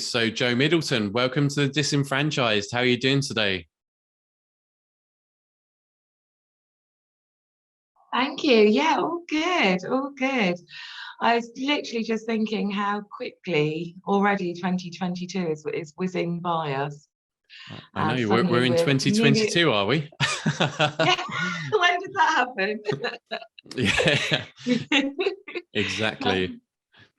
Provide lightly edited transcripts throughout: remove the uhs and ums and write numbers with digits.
So Jo Middleton, welcome to the Disenfranchised. How are you doing today? Thank you. Yeah, all good, all good. I was literally just thinking how quickly already 2022 is whizzing by us, I know and we're suddenly in we're nearly. 2022, are we? Yeah, when did that happen? Yeah, exactly.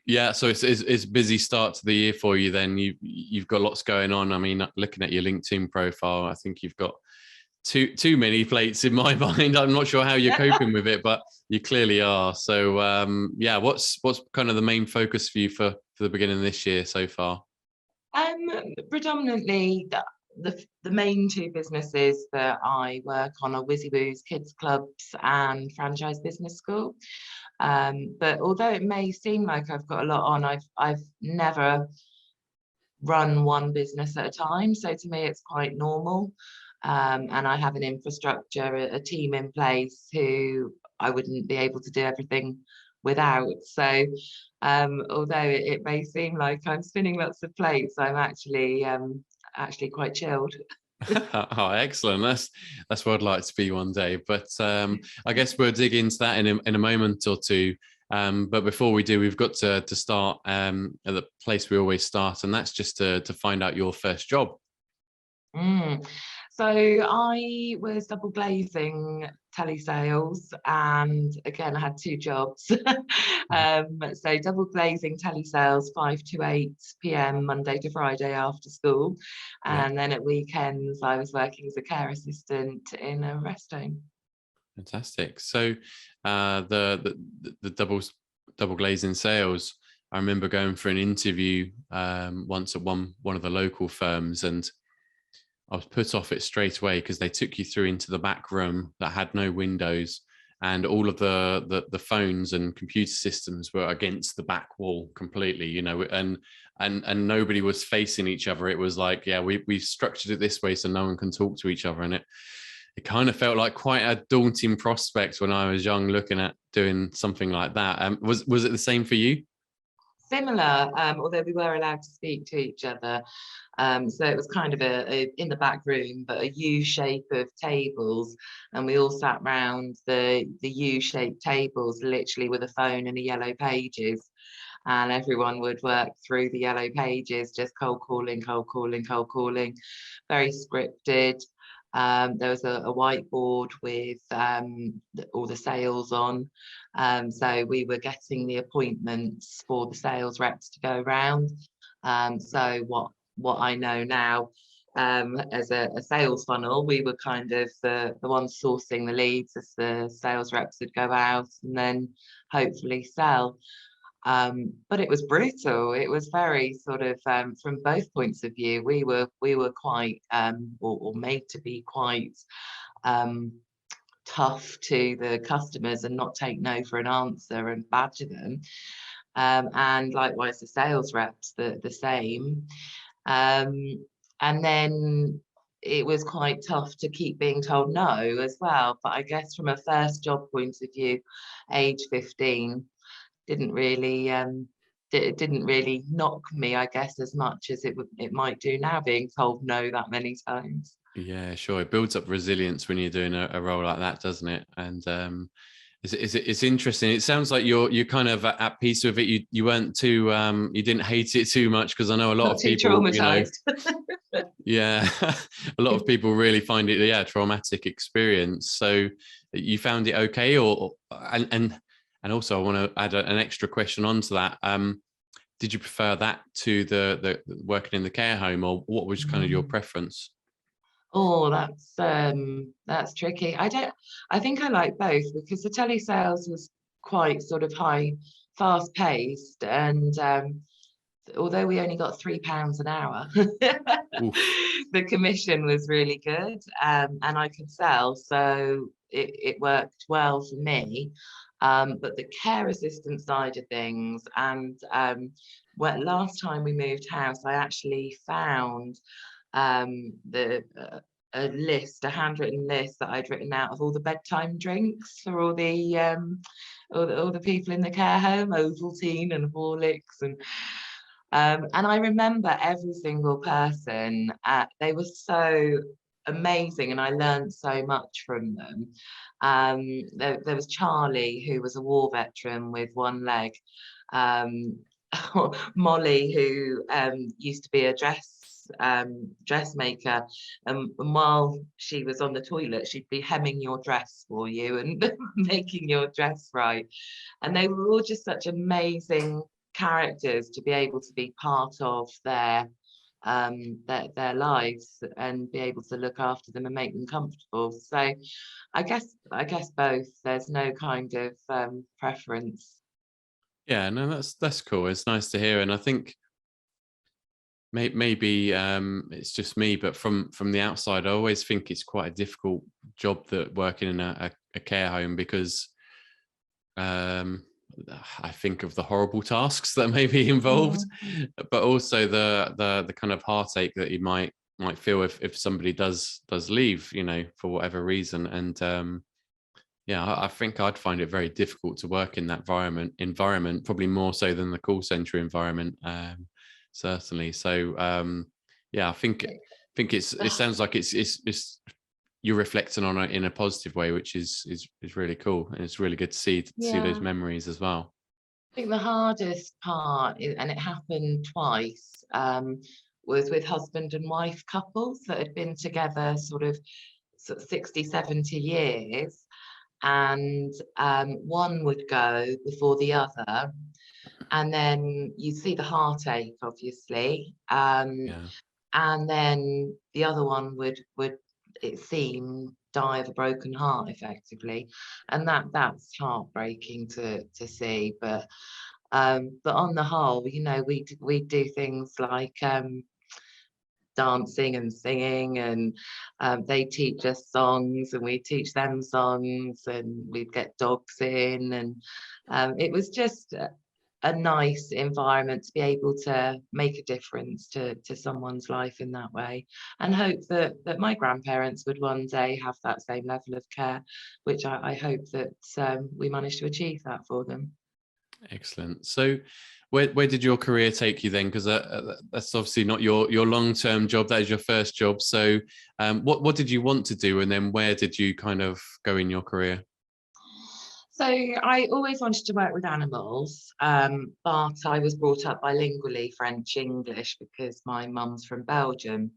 Yeah, so it's busy start to the year for you. Then you've got lots going on. I mean, looking at your LinkedIn profile, I think you've got too many plates in my mind. I'm not sure how you're coping with it, but you clearly are. So yeah, what's kind of the main focus for you for the beginning of this year so far? Predominantly the main two businesses that I work on are WizziWoos Kids Clubs and Franchise Business School. But although it may seem like I've got a lot on, I've never run one business at a time. So to me, it's quite normal. And I have an infrastructure, a team in place who I wouldn't be able to do everything without. So although it may seem like I'm spinning lots of plates, I'm actually quite chilled. Oh, excellent. That's what I'd like to be one day. But I guess we'll dig into that in a moment or two. But before we do, we've got to start at the place we always start, and that's just to find out your first job. Mm. So I was double glazing telesales, and again I had two jobs. So double glazing telesales 5 to 8 p.m. Monday to Friday after school, Yeah, and then at weekends I was working as a care assistant in a rest home. fantastic. So the double glazing sales. I remember going for an interview once at one of the local firms, and I was put off it straight away because they took you through into the back room that had no windows, and all of the phones and computer systems were against the back wall completely, and nobody was facing each other. It was like, yeah, we structured it this way so no one can talk to each other, and it kind of felt like quite a daunting prospect when I was young, looking at doing something like that. Was it the same for you? Similar, although we were allowed to speak to each other. So it was kind of a in the back room, but a U shape of tables, and we all sat round the U shaped tables, literally with a phone and a yellow pages, and everyone would work through the yellow pages, just cold calling, cold calling, cold calling, very scripted. There was a whiteboard with all the sales on. So we were getting the appointments for the sales reps to go around. So what I know now as a sales funnel, we were kind of the ones sourcing the leads as the sales reps would go out and then hopefully sell. But it was brutal. It was very sort of from both points of view. We were quite or made to be quite um, tough to the customers and not take no for an answer and badger them. And likewise, the sales reps the same. And then it was quite tough to keep being told no as well. But I guess from a first job point of view, age 15 didn't really it didn't really knock me, I guess, as much as it might do now, being told no that many times. Yeah, sure. It builds up resilience when you're doing a role like that, doesn't it? And it's interesting. It sounds like you're kind of at peace with it. You weren't too you didn't hate it too much, because I know a lot Not of too people, traumatized. yeah, a lot of people really find it, yeah, a traumatic experience. So you found it okay, or and also I want to add an extra question onto that. Did you prefer that to the working in the care home, or what was kind of your Mm. preference? Oh, that's tricky. I think I like both, because the telesales was quite sort of high, fast paced, and although we only got £3 an hour, Oof. the commission was really good, and I could sell, so it worked well for me. But the care assistant side of things, and well, last time we moved house, I actually found the a handwritten list that I'd written out of all the bedtime drinks for all the people in the care home, Ovaltine and Horlicks, and And I remember every single person, they were so amazing, and I learned so much from them. There was Charlie, who was a war veteran with one leg. Um, Molly, who used to be a dressmaker, and while she was on the toilet, she'd be hemming your dress for you and making your dress right. And they were all just such amazing characters to be able to be part of their lives and be able to look after them and make them comfortable. So I guess both. There's no kind of preference. Yeah, no, that's cool. It's nice to hear, and I think maybe it's just me, but from the outside, I always think it's quite a difficult job, that working in a care home, because I think of the horrible tasks that may be involved, but also the kind of heartache that you might feel if somebody does leave, for whatever reason. And yeah, I think I'd find it very difficult to work in that environment, probably more so than the call center environment, certainly. So yeah, I think it sounds like it's you're reflecting on it in a positive way, which is really cool, and it's really good to see those Yeah. memories as well. I think the hardest part, and it happened twice, was with husband and wife couples that had been together sort of 60, 70 years, and one would go before the other, and then you see the heartache, obviously, Yeah, and then the other one would it seemed die of a broken heart effectively, and that's heartbreaking to see. But on the whole, we do things like dancing and singing, and they teach us songs and we teach them songs, and we'd get dogs in, and it was just a nice environment to be able to make a difference to someone's life in that way, and hope that my grandparents would one day have that same level of care, which I hope that we managed to achieve that for them. excellent. So where did your career take you then? Because that's obviously not your long-term job. That is your first job. So what did you want to do, and then where did you kind of go in your career? So I always wanted to work with animals, but I was brought up bilingually, French, English, because my mum's from Belgium.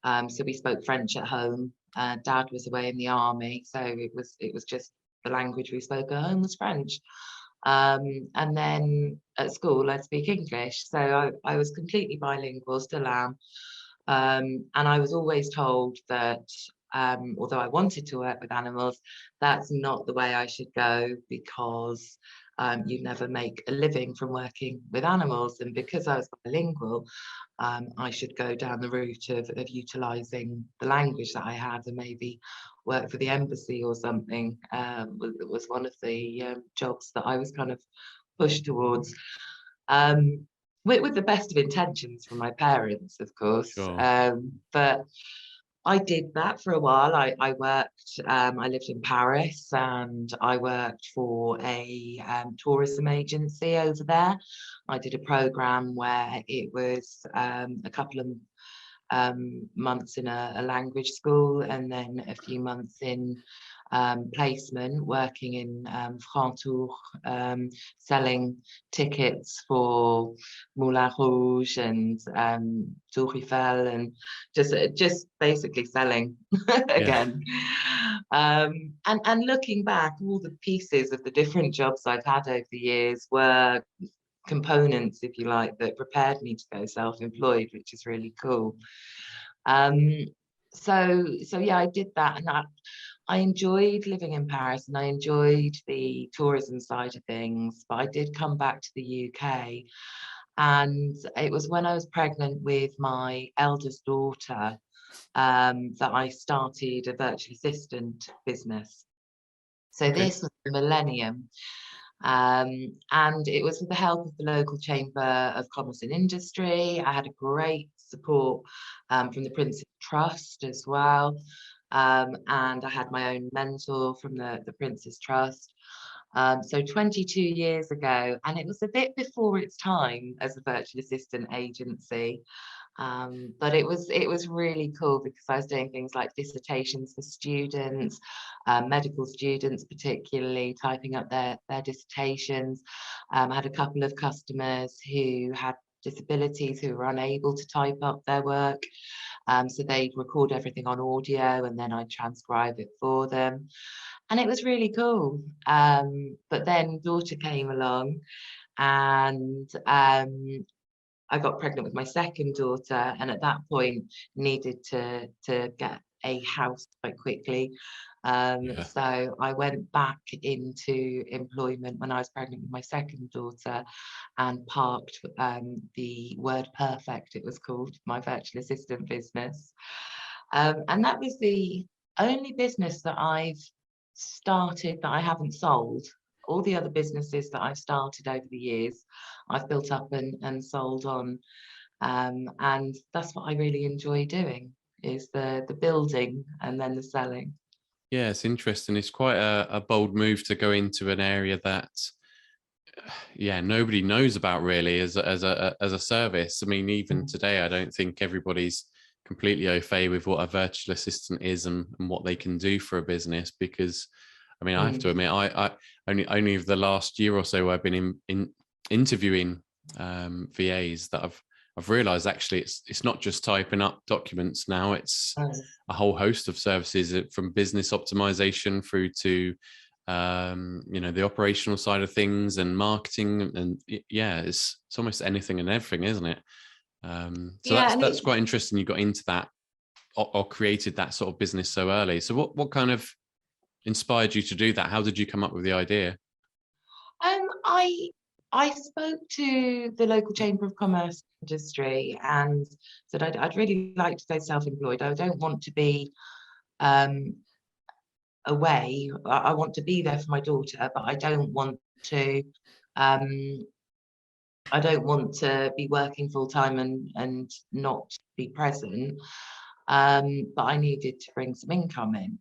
So we spoke French at home. Dad was away in the army, so it was just the language we spoke at home was French. And then at school, I'd speak English. So I was completely bilingual, still am. And I was always told that, although I wanted to work with animals, that's not the way I should go, because you never make a living from working with animals. And because I was bilingual, I should go down the route of utilising the language that I had, and maybe work for the embassy or something. Was one of the jobs that I was kind of pushed towards. With the best of intentions from my parents, of course. Sure. But I did that for a while. I worked, I lived in Paris, and I worked for a tourism agency over there. I did a program where it was a couple of months in a language school, and then a few months in placement working in France Tour, selling tickets for Moulin Rouge and Tour Eiffel, and just basically selling Yeah. again. And looking back, all the pieces of the different jobs I've had over the years were components, if you like, that prepared me to go self-employed, which is really cool. Um, so yeah, I did that, and I enjoyed living in Paris, and I enjoyed the tourism side of things. But I did come back to the UK, and it was when I was pregnant with my eldest daughter that I started a virtual assistant business. So Okay. this was the millennium. And it was with the help of the local Chamber of Commerce and Industry. I had a great support from the Prince's Trust as well. And I had my own mentor from the Prince's Trust. So 22 years ago, and it was a bit before its time as a virtual assistant agency. But it was really cool because I was doing things like dissertations for students, medical students particularly, typing up their dissertations. I had a couple of customers who had disabilities who were unable to type up their work. So they'd record everything on audio and then I'd transcribe it for them. And it was really cool. But then daughter came along and I got pregnant with my second daughter, and at that point needed to get a house quite quickly. Yeah. So I went back into employment when I was pregnant with my second daughter and parked the Word Perfect, it was called, my virtual assistant business. And that was the only business that I've started that I haven't sold. All the other businesses that I've started over the years, I've built up and sold on. And that's what I really enjoy doing, is the building and then the selling. Yeah, it's interesting. It's quite a bold move to go into an area that, yeah, nobody knows about really as a service. I mean, even today, I don't think everybody's completely au fait with what a virtual assistant is and what they can do for a business. Because, I mean, I have to admit, I only of the last year or so I've been in interviewing VAs that I've realized actually it's not just typing up documents now. It's a whole host of services from business optimization through to the operational side of things and marketing, and yeah, it's almost anything and everything, isn't it? So Yeah, that's quite interesting. You got into that or created that sort of business so early. So what kind of inspired you to do that? How did you come up with the idea? I spoke to the local Chamber of Commerce industry and said I'd really like to go self-employed. I don't want to be away. I want to be there for my daughter, but I don't want to be working full time and not be present. But I needed to bring some income in.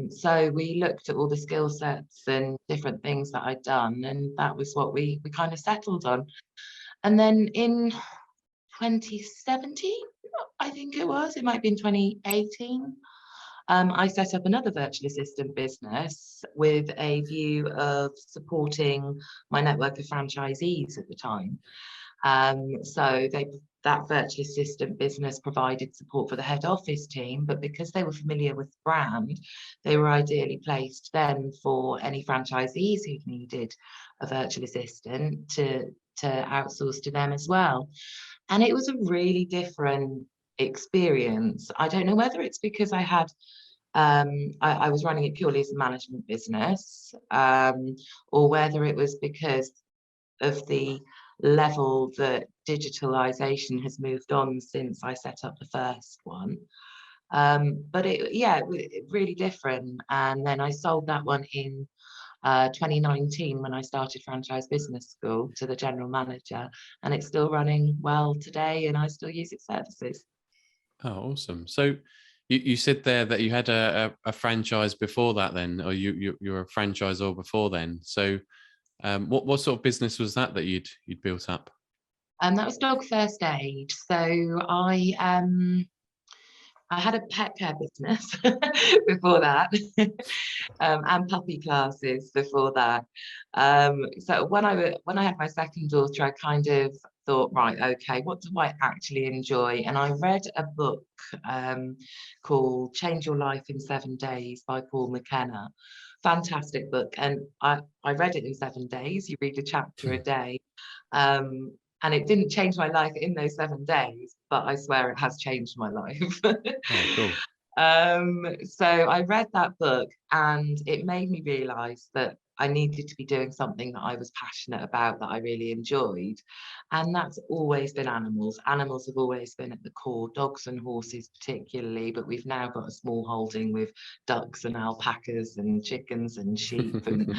So we looked at all the skill sets and different things that I'd done, and that was what we kind of settled on. And then in 2017, I think it might be in 2018, I set up another virtual assistant business with a view of supporting my network of franchisees at the time. So that virtual assistant business provided support for the head office team, but because they were familiar with the brand, they were ideally placed then for any franchisees who needed a virtual assistant to outsource to them as well. And it was a really different experience. I don't know whether it's because I was running it purely as a management business, or whether it was because of the level that digitalization has moved on since I set up the first one. But it really different. And then I sold that one in 2019 when I started Franchise Business School to the general manager, and it's still running well today, and I still use its services. Oh, awesome. So you said there that you had a franchise before that then, or you're a franchisor before then. So what sort of business was that you'd built up? That was Dog First Aid. So I had a pet care business before that, and puppy classes before that. So when I had my second daughter, I kind of thought, right, okay, what do I actually enjoy? And I read a book called Change Your Life in 7 Days by Paul McKenna. Fantastic book. And I read it in 7 days. You read a chapter a day. And it didn't change my life in those 7 days, but I swear it has changed my life. Oh, cool. So I read that book and it made me realize that I needed to be doing something that I was passionate about, that I really enjoyed. And that's always been animals. Animals have always been at the core, dogs and horses particularly, but we've now got a small holding with ducks and alpacas and chickens and sheep. And,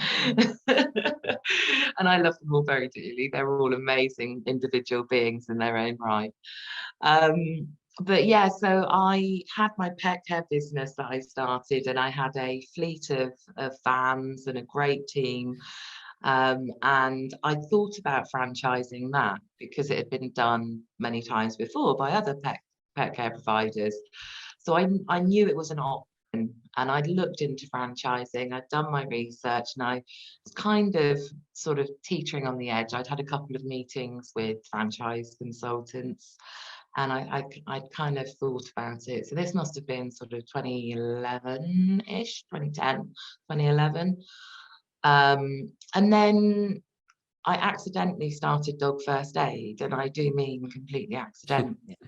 and I love them all very dearly. They're all amazing individual beings in their own right. But yeah, so I had my pet care business that I started, and I had a fleet of vans and a great team. And I thought about franchising that because it had been done many times before by other pet care providers. So I knew it was an option, and I'd looked into franchising. I'd done my research, and I was kind of sort of teetering on the edge. I'd had a couple of meetings with franchise consultants, and I'd kind of thought about it. So this must have been sort of 2011-ish, 2010, 2011. And then I accidentally started Dog First Aid, and I do mean completely accidentally.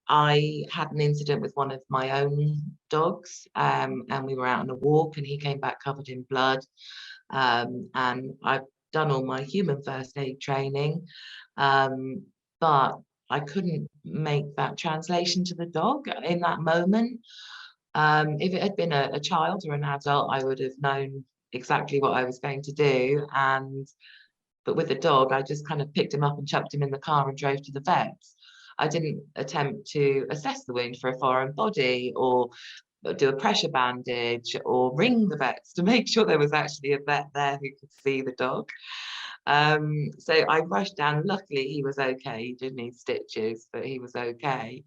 I had an incident with one of my own dogs, and we were out on a walk, and he came back covered in blood. And I've done all my human first aid training, but I couldn't make that translation to the dog in that moment. If it had been a child or an adult, I would have known exactly what I was going to do. But with the dog, I just kind of picked him up and chucked him in the car and drove to the vets. I didn't attempt to assess the wound for a foreign body, or do a pressure bandage, or ring the vets to make sure there was actually a vet there who could see the dog. So I rushed down. Luckily, he was okay. He did need stitches, but he was okay.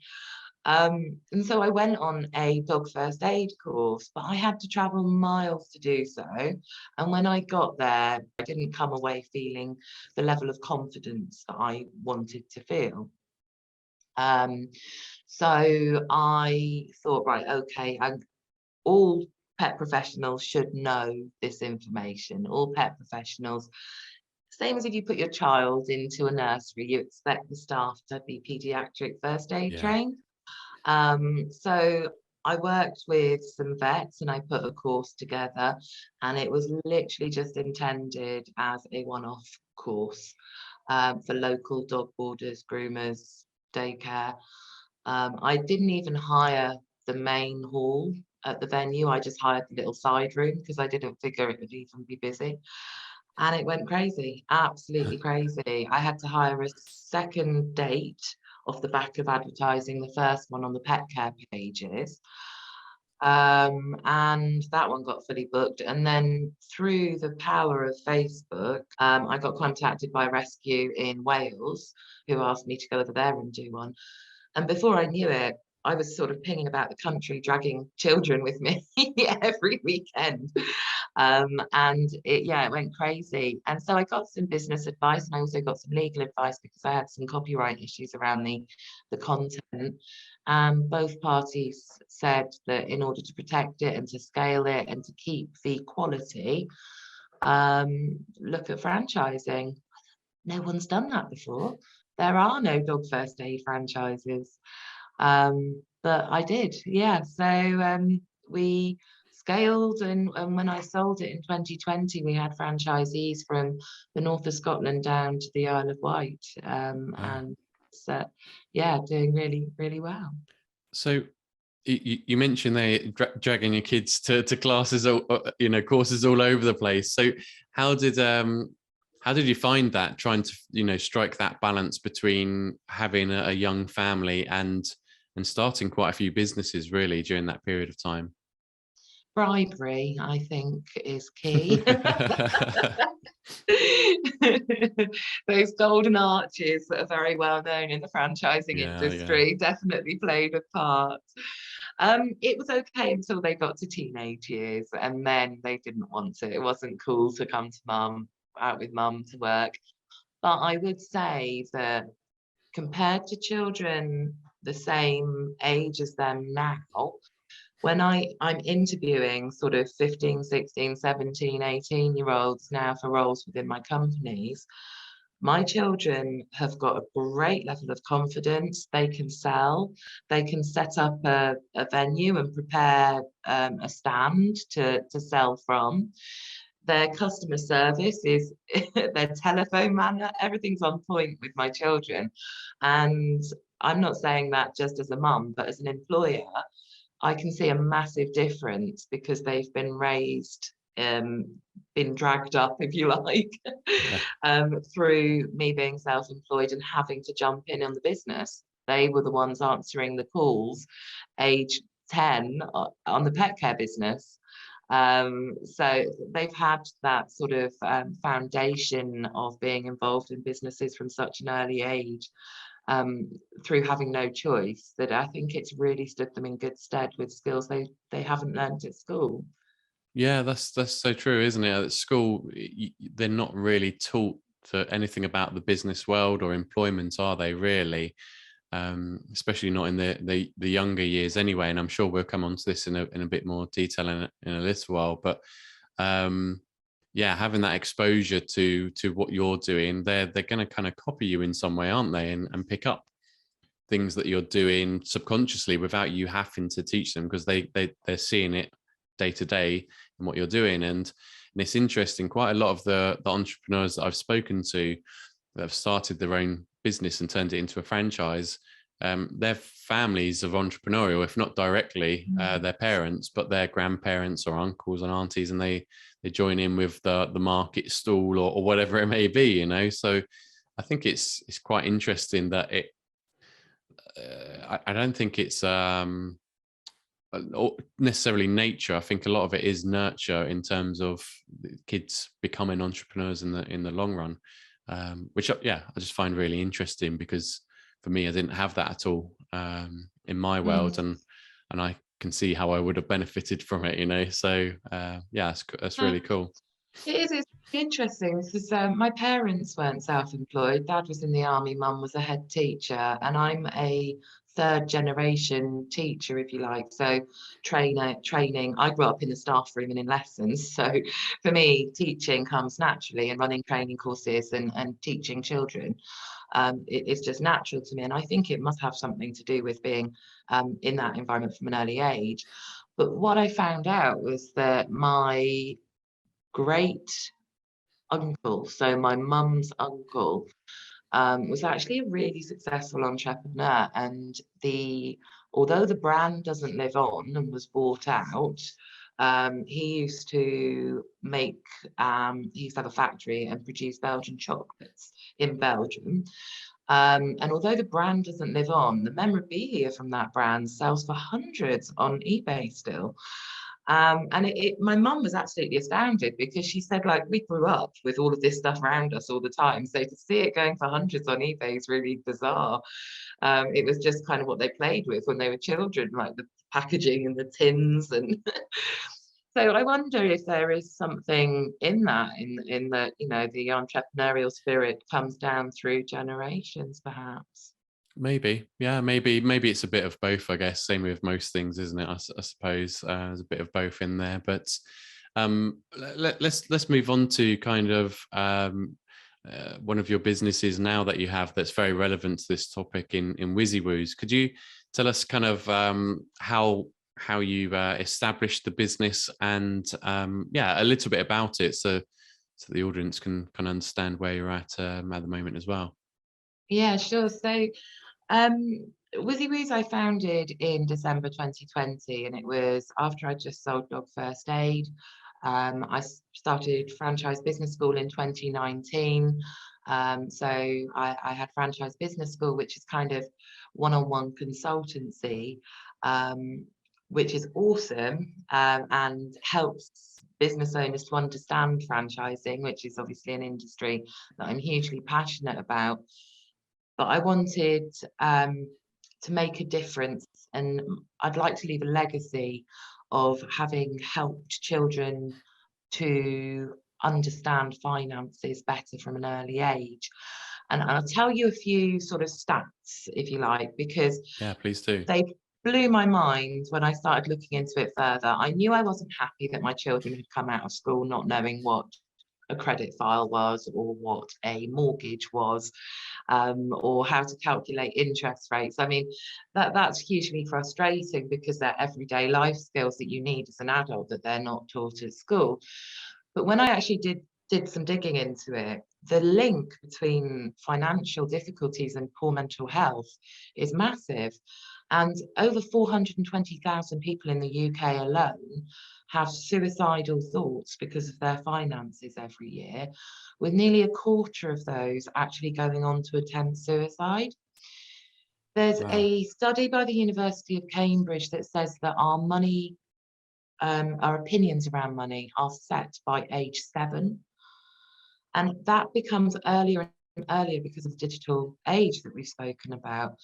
And so I went on a dog first aid course, but I had to travel miles to do so. And when I got there, I didn't come away feeling the level of confidence that I wanted to feel. So I thought, right, okay, all pet professionals should know this information. All pet professionals, same as if you put your child into a nursery, you expect the staff to be pediatric first aid Yeah. trained. So I worked with some vets, and I put a course together, and it was literally just intended as a one-off course for local dog boarders, groomers, daycare. I didn't even hire the main hall at the venue. I just hired the little side room because I didn't figure it would even be busy. And it went crazy, absolutely crazy. I had to hire a second date off the back of advertising the first one on the pet care pages. And that one got fully booked. And then through the power of Facebook, I got contacted by Rescue in Wales, who asked me to go over there and do one. And before I knew it, I was sort of pinging about the country, dragging children with me every weekend. And it went crazy. And so I got some business advice, and I also got some legal advice because I had some copyright issues around the content. Both parties said that in order to protect it and to scale it and to keep the quality, look at franchising. No one's done that before. There are no dog first aid franchises. But I did, yeah. So we scaled, and when I sold it in 2020, we had franchisees from the north of Scotland down to the Isle of Wight. Wow. And so, yeah, doing really, really well. So you mentioned they dragging your kids to classes, or courses all over the place. So how did you find that, trying to strike that balance between having a young family and starting quite a few businesses really during that period of time? Bribery, I think, is key. Those golden arches that are very well known in the franchising industry definitely played a part. It was okay until they got to teenage years, and then they didn't want to. It wasn't cool to come to out with mum to work. But I would say that compared to children the same age as them now, when I'm interviewing sort of 15, 16, 17, 18-year-olds now for roles within my companies, my children have got a great level of confidence. They can sell, they can set up a venue and prepare a stand to sell from. Their customer service is their telephone manner, everything's on point with my children. And I'm not saying that just as a mum, but as an employer, I can see a massive difference because they've been raised been dragged up, if you like, through me being self-employed and having to jump in on the business. They were the ones answering the calls age 10 on the pet care business. So they've had that sort of foundation of being involved in businesses from such an early age, through having no choice, that I think it's really stood them in good stead with skills they haven't learned at school. Yeah, that's so true, isn't it? At school, they're not really taught anything about the business world or employment, are they? Really, especially not in the younger years, anyway. And I'm sure we'll come on to this in a bit more detail in a little while. But yeah, having that exposure to what you're doing, they're going to kind of copy you in some way, aren't they? And pick up things that you're doing subconsciously without you having to teach them, because they're seeing it day to day in what you're doing. And it's interesting, quite a lot of the entrepreneurs that I've spoken to that have started their own business and turned it into a franchise, their families of entrepreneurial, if not directly their parents, but their grandparents or uncles and aunties, and they join in with the market stall or whatever it may be, you know. So I think it's quite interesting that it I don't think it's necessarily nature. I think a lot of it is nurture in terms of kids becoming entrepreneurs in the long run, which I just find really interesting, because for me, I didn't have that at all in my world, and I can see how I would have benefited from it, you know. So yeah, that's really cool. It's interesting because my parents weren't self-employed. Dad was in the army, mum was a head teacher, and I'm a third generation teacher, if you like. So training. I grew up in the staff room and in lessons. So for me, teaching comes naturally, and running training courses and teaching children. It's just natural to me. And I think it must have something to do with being in that environment from an early age. But what I found out was that my great uncle, so my mum's uncle, was actually a really successful entrepreneur, and although the brand doesn't live on and was bought out, he used to make he used to have a factory and produce Belgian chocolates in Belgium. And although the brand doesn't live on, the memorabilia from that brand sells for hundreds on eBay still. And my mum was absolutely astounded, because she said, like, we grew up with all of this stuff around us all the time. So to see it going for hundreds on eBay is really bizarre. It was just kind of what they played with when they were children, like the packaging and the tins. And so I wonder if there is something in that, in the, you know, the entrepreneurial spirit comes down through generations, perhaps. Maybe, yeah, maybe it's a bit of both, I guess. Same with most things, isn't it? I suppose there's a bit of both in there. But let's move on to kind of one of your businesses now that you have that's very relevant to this topic in WizziWoos. Could you tell us kind of how you established the business, and a little bit about it, so the audience can understand where you're at the moment as well? Yeah, sure. So WizziWoos I founded in December 2020, and it was after I just sold Dog First Aid. I started Franchise Business School in 2019. So I had Franchise Business School, which is kind of one-on-one consultancy, which is awesome, and helps business owners to understand franchising, which is obviously an industry that I'm hugely passionate about. But I wanted to make a difference, and I'd like to leave a legacy of having helped children to understand finances better from an early age. And I'll tell you a few sort of stats, if you like, because Yeah, please do. they blew my mind when I started looking into it further. I knew I wasn't happy that my children had come out of school not knowing what a credit file was, or what a mortgage was, or how to calculate interest rates. I mean, that's hugely frustrating, because they're everyday life skills that you need as an adult that they're not taught at school. But when I actually did some digging into it, the link between financial difficulties and poor mental health is massive. And over 420,000 people in the UK alone have suicidal thoughts because of their finances every year, with nearly a quarter of those actually going on to attempt suicide. There's Wow. a study by the University of Cambridge that says that our opinions around money are set by age 7. And that becomes earlier and earlier because of the digital age that we've spoken about.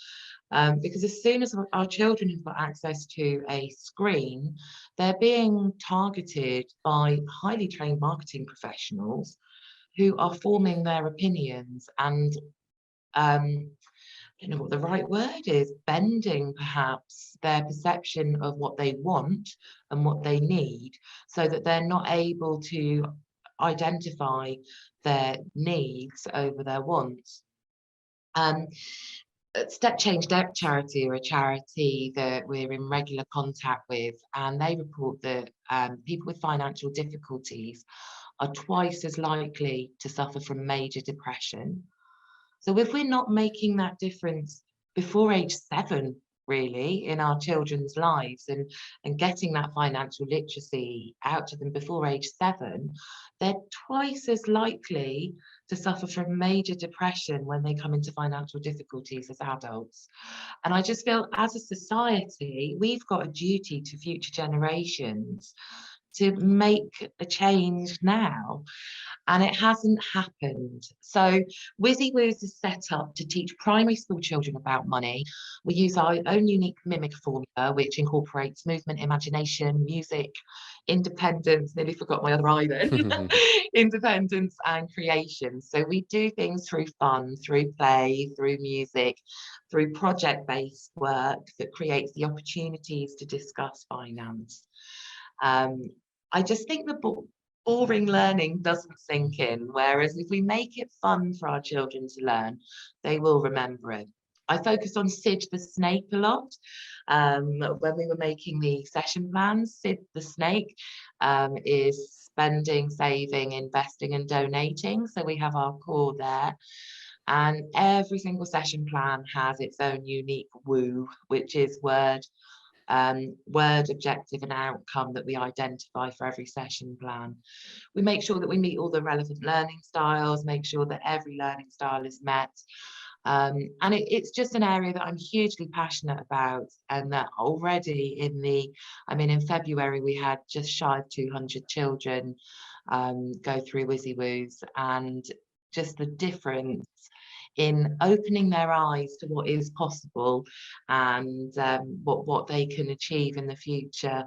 Because as soon as our children have got access to a screen, they're being targeted by highly trained marketing professionals who are forming their opinions and I don't know what the right word is, bending perhaps their perception of what they want and what they need, so that they're not able to identify their needs over their wants. Step Change Debt Charity are a charity that we're in regular contact with, and they report that people with financial difficulties are twice as likely to suffer from major depression. So if we're not making that difference before age 7, really, in our children's lives, and getting that financial literacy out to them before age 7, they're twice as likely to suffer from major depression when they come into financial difficulties as adults. And I just feel, as a society, we've got a duty to future generations to make a change now. And it hasn't happened. So WizziWoos is set up to teach primary school children about money. We use our own unique mimic formula, which incorporates movement, imagination, music, independence, nearly forgot my other eye then, independence and creation. So we do things through fun, through play, through music, through project-based work that creates the opportunities to discuss finance. I just think the boring learning doesn't sink in, whereas if we make it fun for our children to learn, they will remember it. I focused on Sid the snake a lot when we were making the session plans. Sid the snake is spending, saving, investing and donating. So we have our core there. And every single session plan has its own unique woo, which is word, objective and outcome that we identify for every session plan. We make sure that we meet all the relevant learning styles, make sure that every learning style is met. And it's just an area that I'm hugely passionate about, and that already in February, we had just shy of 200 children go through WizziWoos, and just the difference in opening their eyes to what is possible and what they can achieve in the future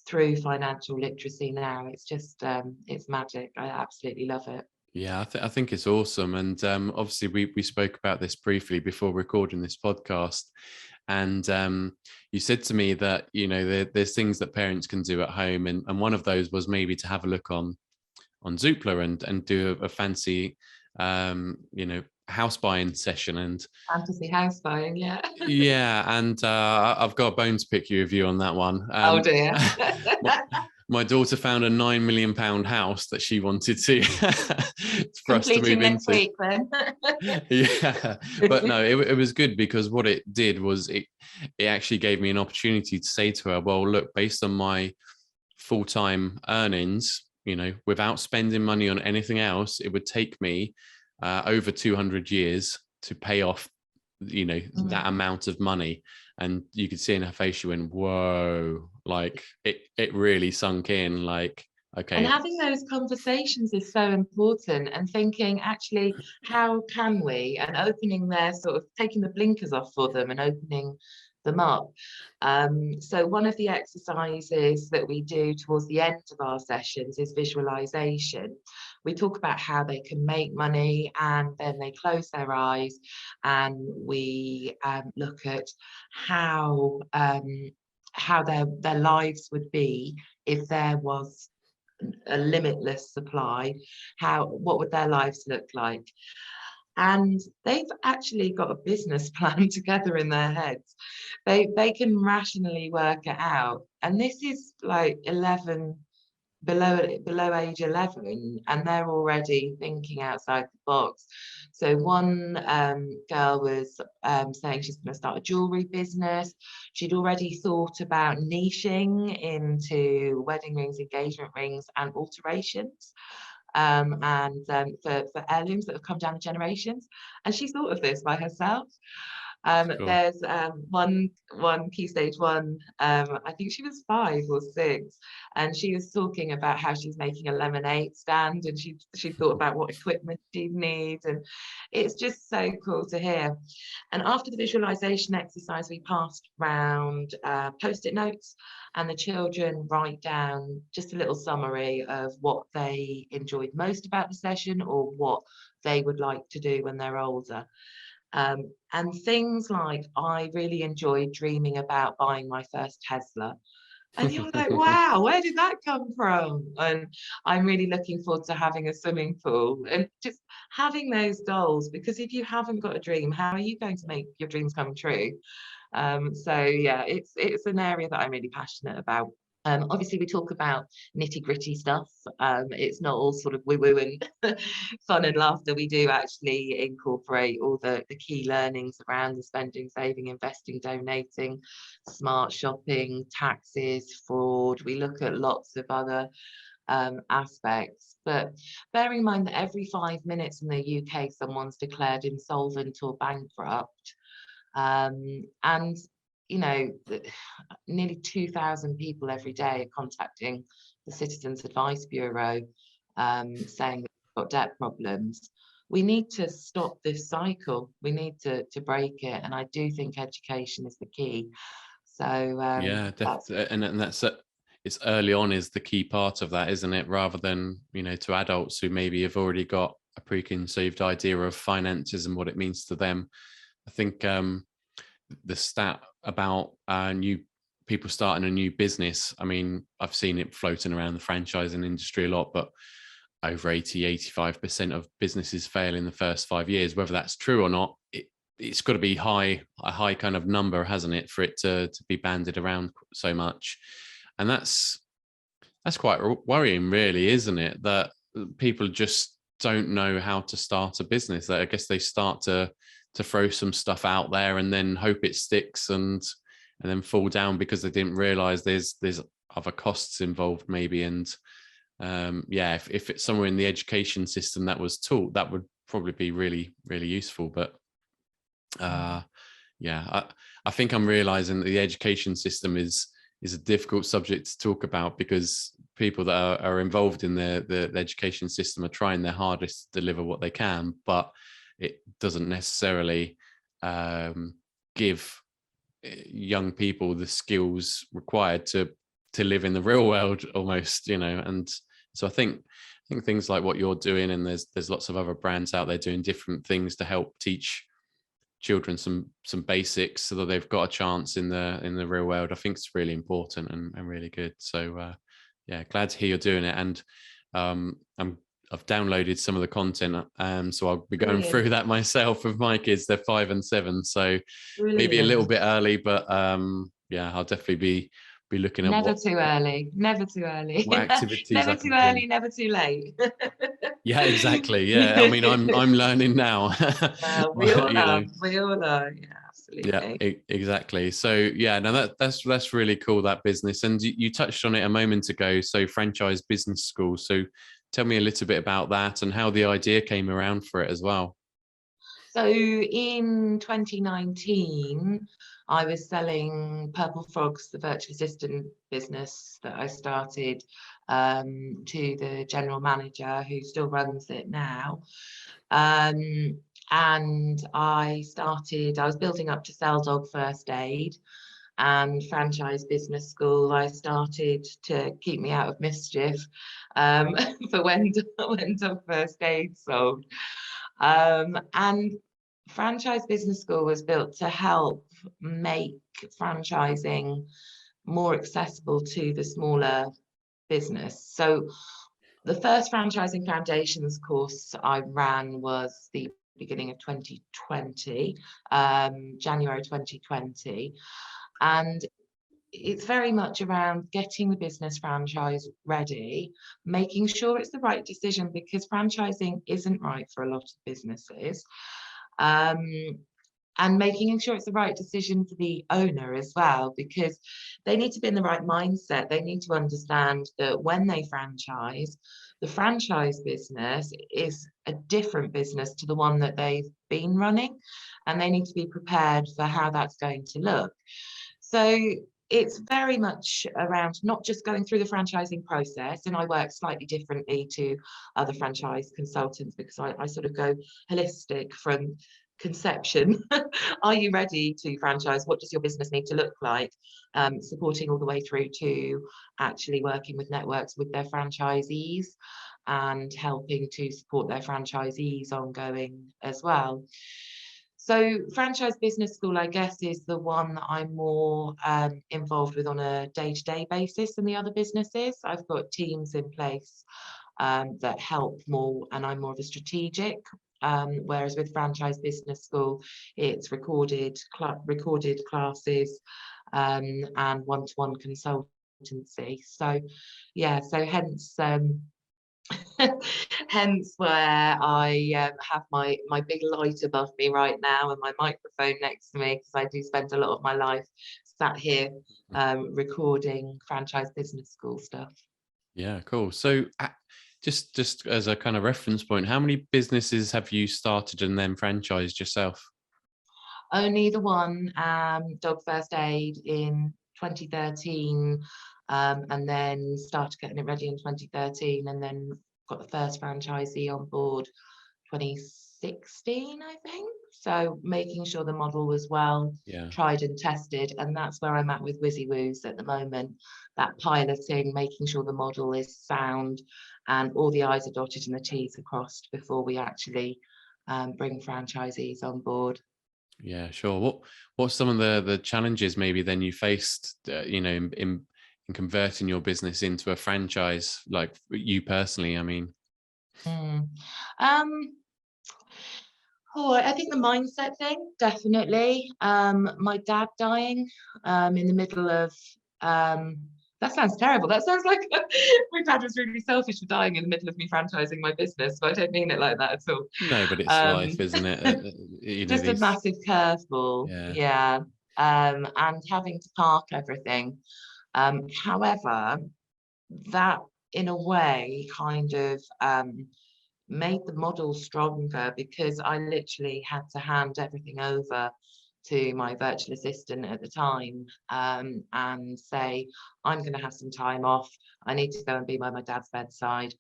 through financial literacy now. It's just, it's magic. I absolutely love it. Yeah, I think it's awesome. And obviously we spoke about this briefly before recording this podcast. And you said to me that, there's things that parents can do at home. And one of those was maybe to have a look on Zoopla and do a fancy, house buying session. And Fantasy house buying, yeah. yeah, and I've got a bone to pick you with you on that one. Oh dear. My daughter found a £9 million house that she wanted to for us to move next into. week, then. Yeah, but no, it was good, because what it did was it actually gave me an opportunity to say to her, well, look, based on my full-time earnings, without spending money on anything else, it would take me over 200 years to pay off that amount of money. And you could see in her face, she went, whoa, like it really sunk in, like, okay. And having those conversations is so important, and thinking, actually, how can we, and opening their sort of, taking the blinkers off for them and opening them up. So one of the exercises that we do towards the end of our sessions is visualization. We talk about how they can make money, and then they close their eyes, and we look at how their lives would be if there was a limitless supply. What would their lives look like? And they've actually got a business plan together in their heads. They can rationally work it out. And this is like 11 below age 11, and they're already thinking outside the box. So one girl was saying she's going to start a jewelry business. She'd already thought about niching into wedding rings, engagement rings, and alterations, for heirlooms that have come down the generations. And she thought of this by herself. Cool. There's one key stage one, I think she was 5 or 6, and she was talking about how she's making a lemonade stand, and she thought about what equipment she'd need, and it's just so cool to hear. And after the visualization exercise, we passed round post-it notes, and the children write down just a little summary of what they enjoyed most about the session, or what they would like to do when they're older. And things like, I really enjoyed dreaming about buying my first Tesla. And you're like, wow, where did that come from? And I'm really looking forward to having a swimming pool, and just having those goals, because if you haven't got a dream, how are you going to make your dreams come true? So yeah, it's an area that I'm really passionate about. Obviously, we talk about nitty-gritty stuff. It's not all sort of woo-woo and fun and laughter. We do actually incorporate all the key learnings around the spending, saving, investing, donating, smart shopping, taxes, fraud. We look at lots of other aspects. But bearing in mind that every 5 minutes in the UK, someone's declared insolvent or bankrupt. And you know, nearly 2,000 people every day are contacting the Citizens Advice Bureau, saying that they've got debt problems. We need to stop this cycle. We need to break it, and I do think education is the key. So Yeah, definitely, and that's it's early on is the key part of that, isn't it? Rather than, you know, to adults who maybe have already got a preconceived idea of finances and what it means to them. I think the stat about new people starting a new business, I mean, I've seen it floating around the franchising industry a lot, but over 85% of businesses fail in the first 5 years. Whether that's true or not, it's got to be a high kind of number, hasn't it, for it to be banded around so much. And that's quite worrying, really, isn't it? That people just don't know how to start a business. I guess they start to throw some stuff out there and then hope it sticks, and then fall down because they didn't realize there's other costs involved maybe. And yeah, if it's somewhere in the education system that was taught, that would probably be really, really useful. But yeah, I think I'm realizing that the education system is a difficult subject to talk about, because people that are involved in the education system are trying their hardest to deliver what they can, but it doesn't necessarily give young people the skills required to live in the real world almost, you know. And so I think things like what you're doing, and there's lots of other brands out there doing different things to help teach children some basics so that they've got a chance in the real world. I think it's really important and really good. So yeah, glad to hear you're doing it. And I've downloaded some of the content, so I'll be going through that myself with my kids. They're 5 and 7, so maybe a little bit early, but yeah, I'll definitely be looking at never too early, never too early, what activities never I too can early, do. never too late. Yeah, exactly. Yeah, I mean, I'm learning now. We all You are. know, We all are. Yeah, yeah, absolutely. exactly. So yeah, no, that's really cool, that business. And you touched on it a moment ago. So franchise business school. So tell me a little bit about that and how the idea came around for it as well. So in 2019, I was selling Purple Frogs, the virtual assistant business that I started, to the general manager who still runs it now. And I was building up to sell dog first aid, and franchise business school. I started to keep me out of mischief, for when dog first aid sold. And franchise business school was built to help make franchising more accessible to the smaller business. So the first franchising foundations course I ran was the beginning of 2020, January 2020. And it's very much around getting the business franchise ready, making sure it's the right decision, because franchising isn't right for a lot of businesses. Um, and making sure it's the right decision for the owner as well, because they need to be in the right mindset. They need to understand that when they franchise, the franchise business is a different business to the one that they've been running, and they need to be prepared for how that's going to look. So it's very much around not just going through the franchising process, and I work slightly differently to other franchise consultants because I sort of go holistic from conception. Are you ready to franchise? What does your business need to look like? Supporting all the way through to actually working with networks with their franchisees and helping to support their franchisees ongoing as well. So Franchise Business School, I guess, is the one that I'm more involved with on a day-to-day basis than the other businesses. I've got teams in place that help more, and I'm more of a strategic. Whereas with Franchise Business School, it's recorded classes and one-to-one consultancy. So yeah, so hence hence where I have my big light above me right now and my microphone next to me, because I do spend a lot of my life sat here recording Franchise Business School stuff. Yeah, cool. So just as a kind of reference point, how many businesses have you started and then franchised yourself? Only the one, Dog First Aid, in 2013, and then started getting it ready in 2013, and then got the first franchisee on board 2016, I think. So making sure the model was well tried and tested, and that's where I'm at with WizziWoos at the moment. That piloting, making sure the model is sound and all the I's are dotted and the T's are crossed before we actually bring franchisees on board. Yeah, sure. What's some of the challenges maybe then you faced, in converting your business into a franchise, like you personally? I mean, I think the mindset thing, definitely. My dad dying in the middle of that sounds terrible. That sounds like my dad was really selfish for dying in the middle of me franchising my business, but I don't mean it like that at all. no, but it's life, isn't it? Just a massive curveball, yeah. And having to park everything. However, that in a way kind of made the model stronger, because I literally had to hand everything over to my virtual assistant at the time and say, I'm going to have some time off. I need to go and be by my dad's bedside.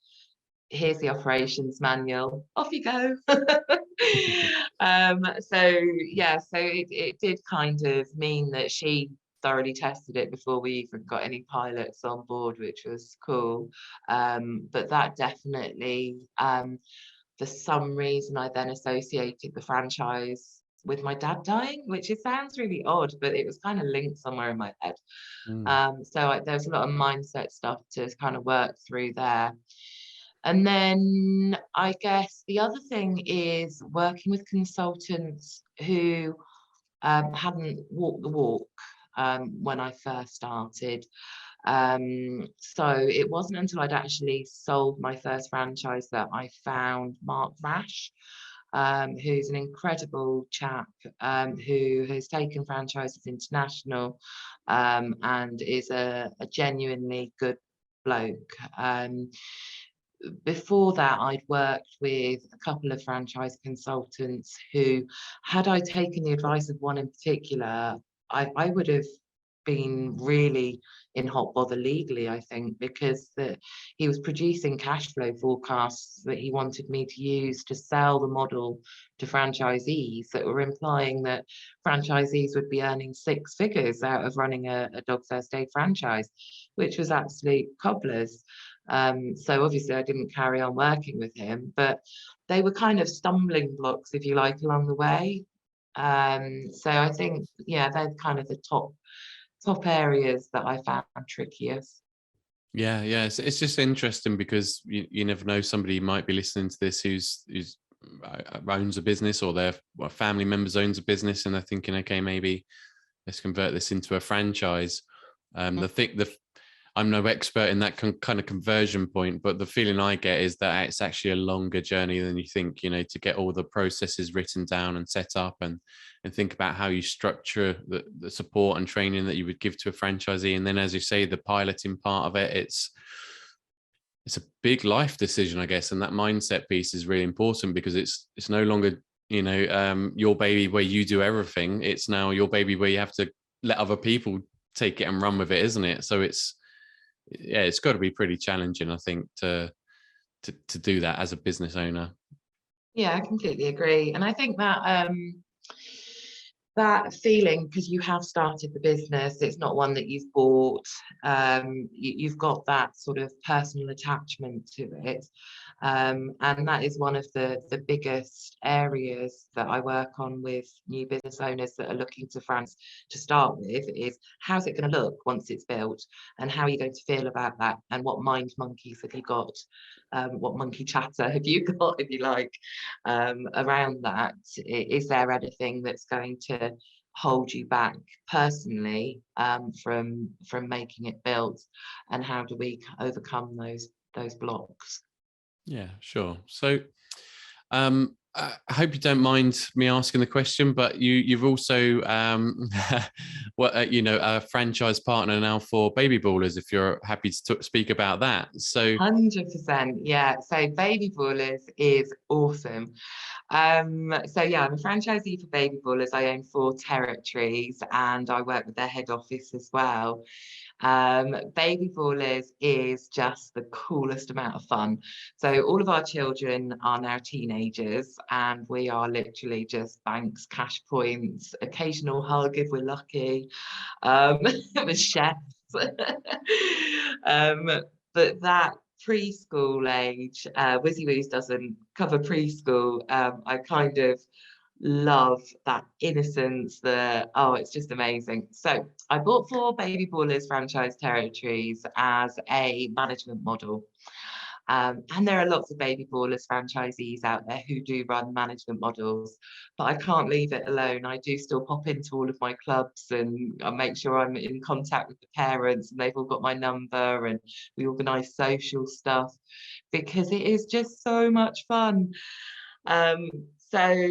Here's the operations manual. Off you go. So yeah, so it did kind of mean that she thoroughly tested it before we even got any pilots on board, which was cool. But that definitely, for some reason, I then associated the franchise with my dad dying, which it sounds really odd, but it was kind of linked somewhere in my head. So there's a lot of mindset stuff to kind of work through there. And then I guess the other thing is working with consultants who hadn't walked the walk when I first started. So it wasn't until I'd actually sold my first franchise that I found Mark Rash, who's an incredible chap who has taken franchises international and is a genuinely good bloke. Before that, I'd worked with a couple of franchise consultants who, had I taken the advice of one in particular, I would have been really in hot bother legally, I think, because he was producing cash flow forecasts that he wanted me to use to sell the model to franchisees that were implying that franchisees would be earning six figures out of running a Dog First Aid franchise, which was absolute cobblers. So obviously I didn't carry on working with him, but they were kind of stumbling blocks, if you like, along the way. So I think, yeah, they're kind of the top areas that I found trickiest. Yeah, it's just interesting because you never know, somebody might be listening to this who's owns a business, or their family members owns a business, and they're thinking, okay, maybe let's convert this into a franchise. I'm no expert in that kind of conversion point, but the feeling I get is that it's actually a longer journey than you think, to get all the processes written down and set up, and think about how you structure the support and training that you would give to a franchisee. And then, as you say, the piloting part of it, it's a big life decision, I guess. And that mindset piece is really important, because it's no longer, your baby where you do everything. It's now your baby where you have to let other people take it and run with it, isn't it? So it's got to be pretty challenging, I think, to do that as a business owner. Yeah, I completely agree. And I think that that feeling, because you have started the business, it's not one that you've bought, you've got that sort of personal attachment to it. And that is one of the biggest areas that I work on with new business owners that are looking to France to start with, is how's it going to look once it's built, and how are you going to feel about that, and what mind monkeys have you got, what monkey chatter have you got, if you like, around that. Is there anything that's going to hold you back personally from making it built, and how do we overcome those blocks? Yeah, sure. So I hope you don't mind me asking the question, but you've also a franchise partner now for Baby Ballers, if you're happy to speak about that. So 100%, yeah. So Baby Ballers is awesome. So yeah, I'm a franchisee for Baby Ballers. I own 4 territories, and I work with their head office as well. Baby Ballers is just the coolest amount of fun. So all of our children are now teenagers, and we are literally just banks, cash points, occasional hug if we're lucky, with chefs. But that preschool age, WizziWoos doesn't cover preschool. I kind of love that innocence, it's just amazing. So I bought 4 Baby Ballers franchise territories as a management model. And there are lots of Baby Ballers franchisees out there who do run management models, but I can't leave it alone. I do still pop into all of my clubs, and I make sure I'm in contact with the parents, and they've all got my number, and we organise social stuff, because it is just so much fun. So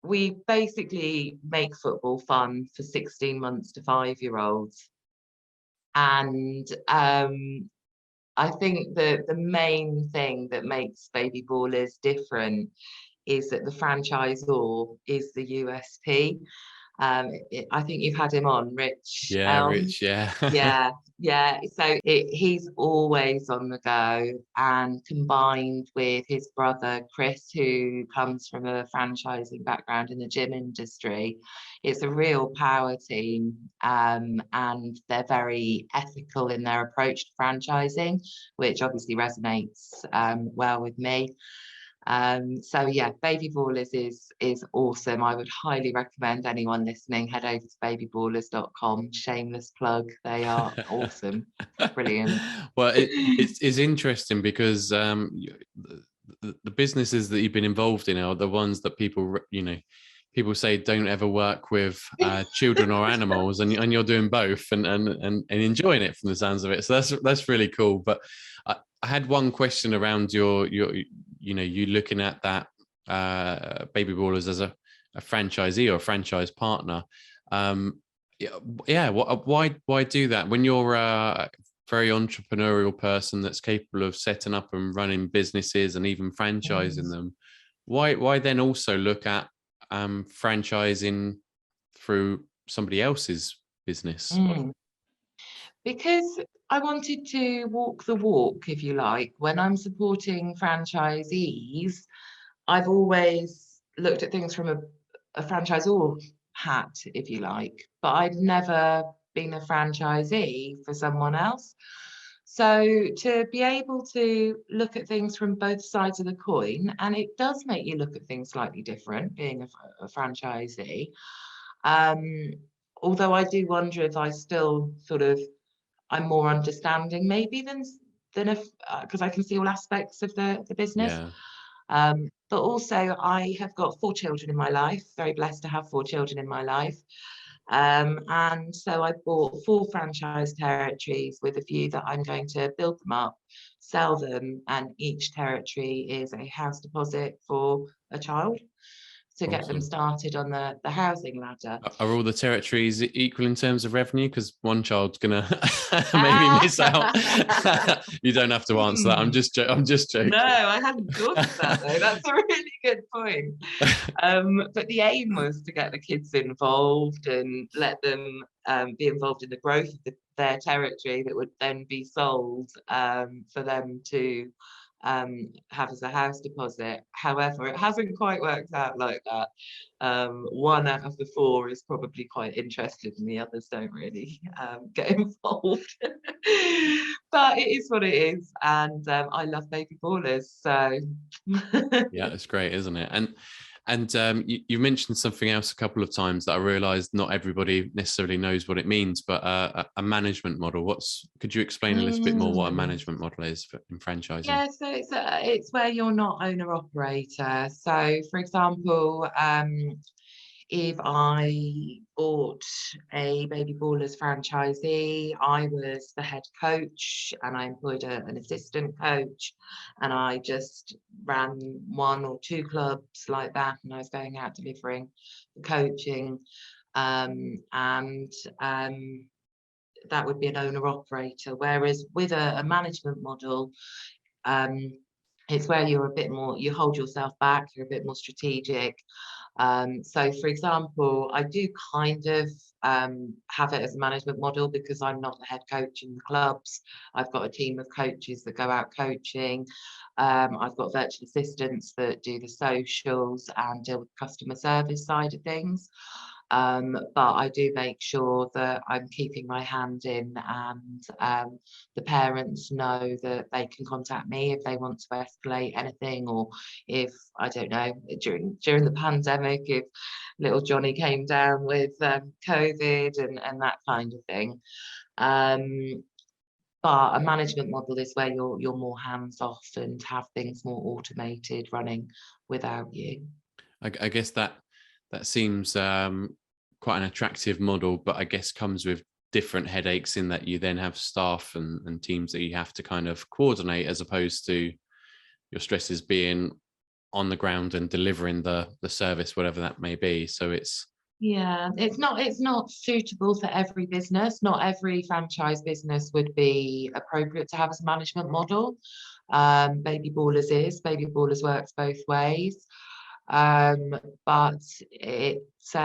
we basically make football fun for 16 months to 5-year-olds. And I think the main thing that makes Baby Ballers different is that the franchisor is the USP. I think you've had him on, Rich yeah, Elm. Rich, yeah. Yeah. So he's always on the go, and combined with his brother Chris, who comes from a franchising background in the gym industry, it's a real power team. And they're very ethical in their approach to franchising, which obviously resonates well with me. So yeah, Baby Ballers is awesome. I would highly recommend anyone listening head over to babyballers.com. Shameless plug. They are awesome. Brilliant. Well, it's interesting, because the businesses that you've been involved in are the ones that people say don't ever work with children or animals, and you're doing both, and enjoying it from the sounds of it. So that's really cool. But I had one question around you looking at that Baby Ballers as a franchisee or a franchise partner. Why do that when you're a very entrepreneurial person that's capable of setting up and running businesses and even franchising them? Why then also look at franchising through somebody else's business? Because I wanted to walk the walk, if you like. When I'm supporting franchisees, I've always looked at things from a franchisor hat, if you like, but I'd never been a franchisee for someone else. So to be able to look at things from both sides of the coin, and it does make you look at things slightly different being a franchisee. Although I do wonder if I still I'm more understanding maybe than if because I can see all aspects of the business. Yeah. But also I have got 4 children in my life, very blessed to have 4 children in my life. And so I bought 4 franchise territories with a view that I'm going to build them up, sell them, and each territory is a house deposit for a child to get them Awesome. started on the housing ladder. Are all the territories equal in terms of revenue? Because one child's gonna maybe miss out. You don't have to answer that. I'm just joking. No, I hadn't thought of that though. That's a really good point. But the aim was to get the kids involved and let them be involved in the growth of their territory that would then be sold for them to have as a house deposit. However, it hasn't quite worked out like that. 1 out of the 4 is probably quite interested and the others don't really get involved. But it is what it is, and I love baby ballers, so Yeah, it's great, isn't it? And you mentioned something else a couple of times that I realised not everybody necessarily knows what it means, but a management model. Could you explain a little bit more what a management model is in franchising? Yeah, so it's where you're not owner operator. So, for example, if I bought a Baby Ballers franchisee, I was the head coach and I employed an assistant coach, and I just ran 1 or 2 clubs like that, and I was going out delivering the coaching, and that would be an owner operator. Whereas with a management model, it's where you're a bit more, you hold yourself back, you're a bit more strategic. So for example, I do kind of have it as a management model because I'm not the head coach in the clubs. I've got a team of coaches that go out coaching. I've got virtual assistants that do the socials and deal with the customer service side of things. But I do make sure that I'm keeping my hand in, and the parents know that they can contact me if they want to escalate anything, or if, I don't know, during the pandemic, if little Johnny came down with COVID and that kind of thing. But a management model is where you're more hands off and have things more automated running without you. I guess that seems quite an attractive model, but I guess comes with different headaches in that you then have staff and teams that you have to kind of coordinate, as opposed to your stresses being on the ground and delivering the service, whatever that may be. So it's not suitable for every business. Not every franchise business would be appropriate to have as a management model. Baby Ballers works both ways. But it's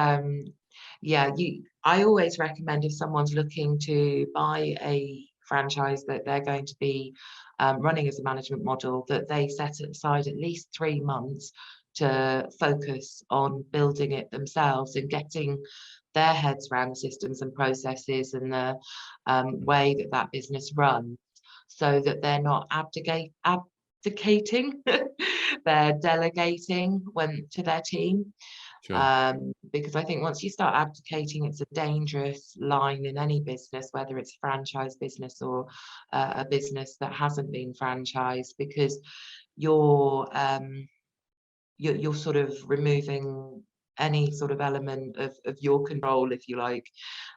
I always recommend, if someone's looking to buy a franchise that they're going to be running as a management model, that they set aside at least 3 months to focus on building it themselves and getting their heads around the systems and processes and the way that business runs, so that they're not abdicating, they're delegating to their team. sure. Because I think once you start abdicating, it's a dangerous line in any business, whether it's a franchise business or a business that hasn't been franchised, because you're sort of removing any sort of element of your control, if you like,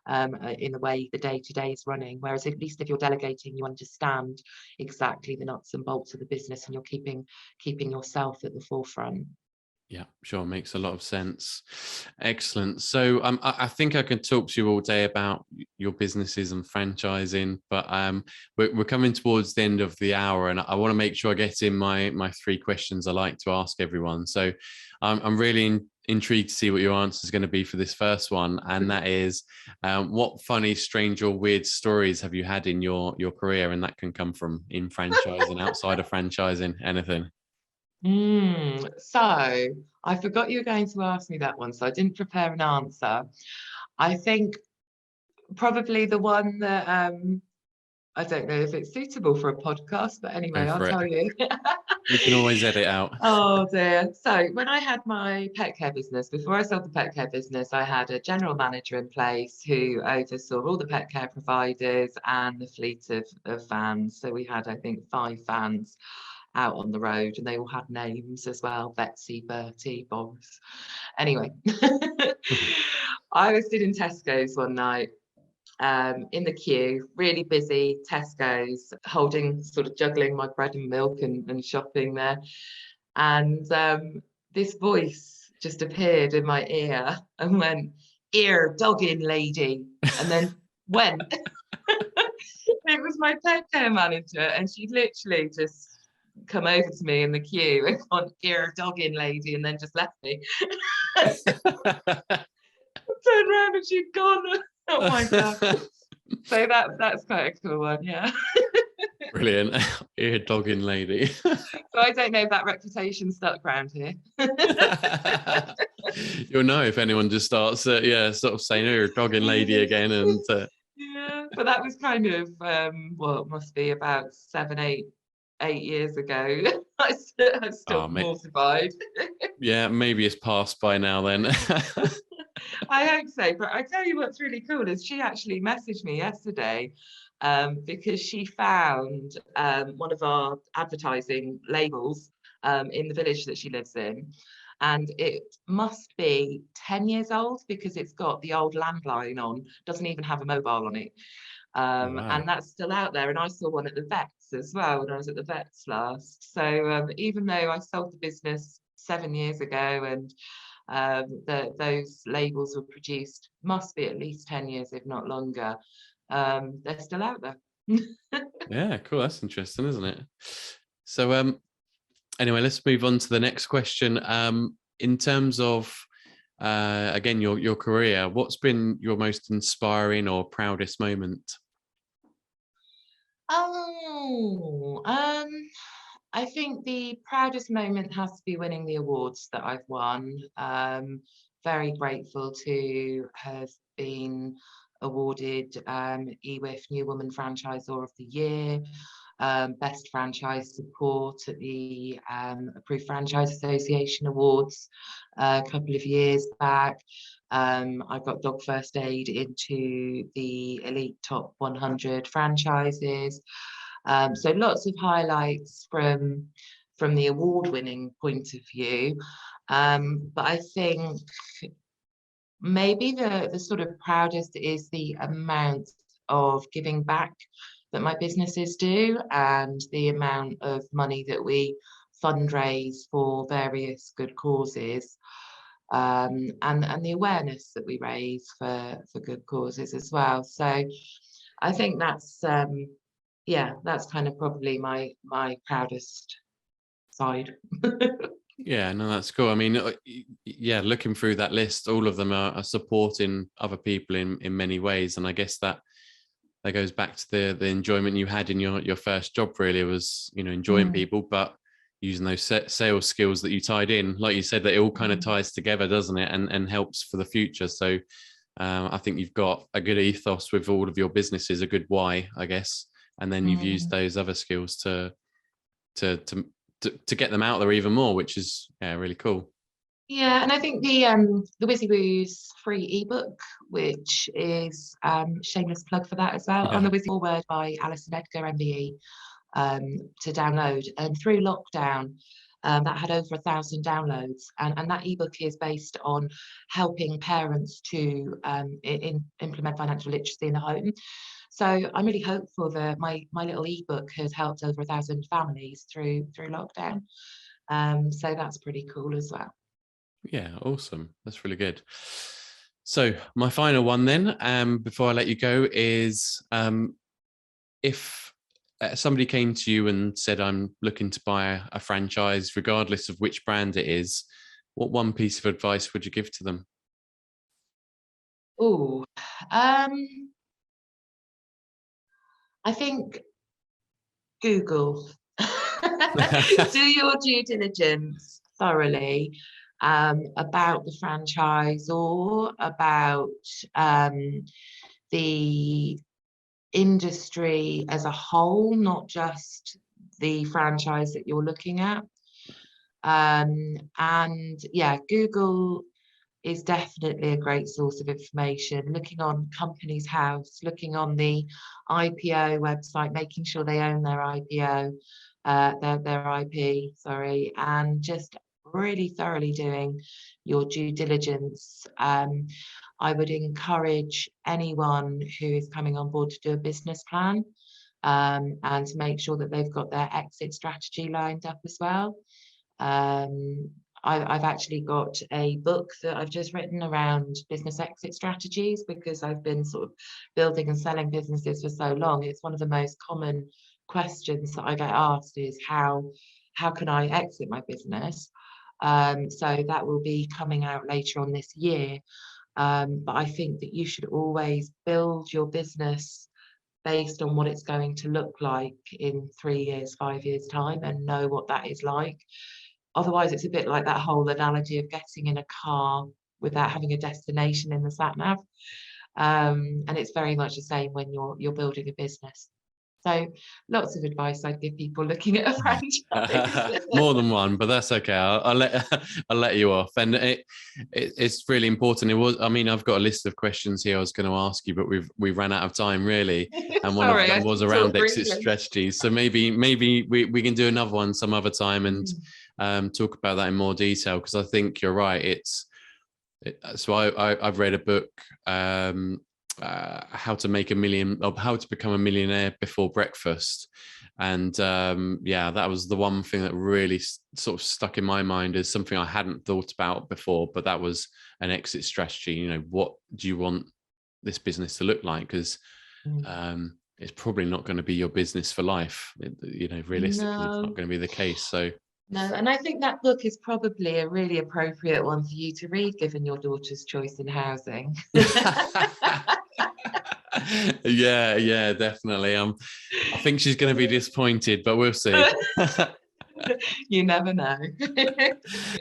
in the way the day-to-day is running. Whereas at least if you're delegating, you understand exactly the nuts and bolts of the business, and you're keeping yourself at the forefront. Yeah, sure. Makes a lot of sense. Excellent. So I think I can talk to you all day about your businesses and franchising, but we're coming towards the end of the hour, and I want to make sure I get in my 3 questions I like to ask everyone. So I'm really intrigued to see what your answer is going to be for this first one, and that is, what funny, strange, or weird stories have you had in your career? And that can come from in franchising, outside of franchising, anything. So I forgot you were going to ask me that one, so I didn't prepare an answer. I think probably the one that I don't know if it's suitable for a podcast, but anyway, Go I'll for it. tell you. We can always edit out. Oh dear. So when I had my pet care business, before I sold the pet care business, I had a general manager in place who oversaw all the pet care providers and the fleet of vans. So we had, I think, 5 vans out on the road, and they all had names as well: Betsy, Bertie, Boris. Anyway, I was stood in Tesco's one night, in the queue, really busy Tesco's, holding, sort of juggling my bread and milk and shopping there. And this voice just appeared in my ear and went, "Ear dogging lady," and then went. It was my pet care manager, and she literally just come over to me in the queue and gone, "Ear dogging lady," and then just left me. Turned around and she'd gone. Oh my God. So that's quite a cool one, yeah. Brilliant. Ear dogging lady. So I don't know if that reputation stuck around here. You'll know if anyone just starts sort of saying, "Oh, you're a dogging lady again," and yeah, but that was kind of well, it must be about 8 years ago. I'm still mortified. Yeah, maybe it's passed by now then. I hope so. But I tell you what's really cool is she actually messaged me yesterday, because she found one of our advertising labels in the village that she lives in. And it must be 10 years old because it's got the old landline on, doesn't even have a mobile on it. Wow. And that's still out there. And I saw one at the vets as well when I was at the vets last. So even though I sold the business 7 years ago, and those labels were produced, must be at least 10 years, if not longer, they're still out there. Yeah, cool. That's interesting, isn't it? So anyway, let's move on to the next question. In terms of again, your career, what's been your most inspiring or proudest moment? I think the proudest moment has to be winning the awards that I've won. Very grateful to have been awarded EWIF New Woman Franchisor of the Year, Best Franchise Support at the Approved Franchise Association Awards a couple of years back. I got Dog First Aid into the Elite Top 100 franchises. So lots of highlights from the award-winning point of view. But I think maybe the sort of proudest is the amount of giving back that my businesses do, and the amount of money that we fundraise for various good causes, and the awareness that we raise for good causes as well. So I think that's that's kind of probably my proudest side. Yeah, no, that's cool. I mean, yeah, looking through that list, all of them are supporting other people in many ways, and I guess that goes back to the enjoyment you had in your first job. Really, was enjoying people, but using those sales skills that you tied in, like you said, that it all kind of ties together, doesn't it, and helps for the future. So I think you've got a good ethos with all of your businesses, a good why, I guess, and then you've used those other skills to get them out there even more, which is really cool. Yeah, and I think the WizziWoos free ebook, which is shameless plug for that as well, on the Wizzy Forward by Alison Edgar MBE, to download. And through lockdown, that had over 1,000 downloads, and that ebook is based on helping parents to implement financial literacy in the home. So I'm really hopeful that my little ebook has helped over 1,000 families through lockdown. So that's pretty cool as well. Yeah, awesome. That's really good. So my final one then, before I let you go, is if somebody came to you and said, "I'm looking to buy a franchise, regardless of which brand it is," what one piece of advice would you give to them? Oh, I think Google. Do your due diligence thoroughly about the franchise, or about the industry as a whole, not just the franchise that you're looking at. And yeah, Google is definitely a great source of information. Looking on Companies House, looking on the IPO website, making sure they own their IPO, their IP, sorry, and just really thoroughly doing your due diligence. I would encourage anyone who is coming on board to do a business plan, and to make sure that they've got their exit strategy lined up as well. I've actually got a book that I've just written around business exit strategies, because I've been sort of building and selling businesses for so long. It's one of the most common questions that I get asked is how can I exit my business? So that will be coming out later on this year. But I think that you should always build your business based on what it's going to look like in 3 years, 5 years time, and know what that is like. Otherwise, it's a bit like that whole analogy of getting in a car without having a destination in the sat nav. And it's very much the same when you're building a business. So lots of advice I'd give people looking at a franchise. More than one, but that's okay. I'll let I'll let you off. And it's really important. It was. I mean, I've got a list of questions here I was going to ask you, but we've ran out of time really. And one Sorry, of them I was keep around talking exit strategies. So maybe we can do another one some other time and talk about that in more detail, because I think you're right. So I've read a book. How to make a million, or how to become a millionaire before breakfast, and yeah, that was the one thing that really sort of stuck in my mind as something I hadn't thought about before. But that was an exit strategy. You know, what do you want this business to look like? Because it's probably not going to be your business for life. You know, realistically, it's not going to be the case. So no, and I think that book is probably a really appropriate one for you to read, given your daughter's choice in housing. yeah, definitely. I think she's going to be disappointed, but we'll see. You never know.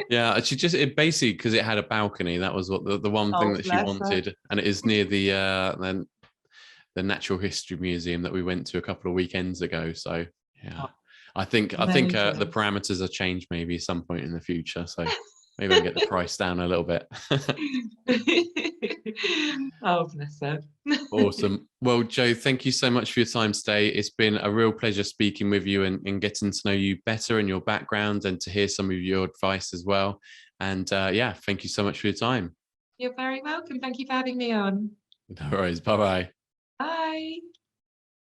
Yeah, she just basically, because it had a balcony, that was what the one thing that she wanted, her. And it is near the Natural History Museum that we went to a couple of weekends ago. So yeah, I think the parameters are changed maybe at some point in the future. So maybe I can get the price down a little bit. Oh, bless her. Awesome. Well, Jo, thank you so much for your time today. It's been a real pleasure speaking with you and getting to know you better and your background, and to hear some of your advice as well. And yeah, thank you so much for your time. You're very welcome. Thank you for having me on. No worries. Bye-bye. Bye.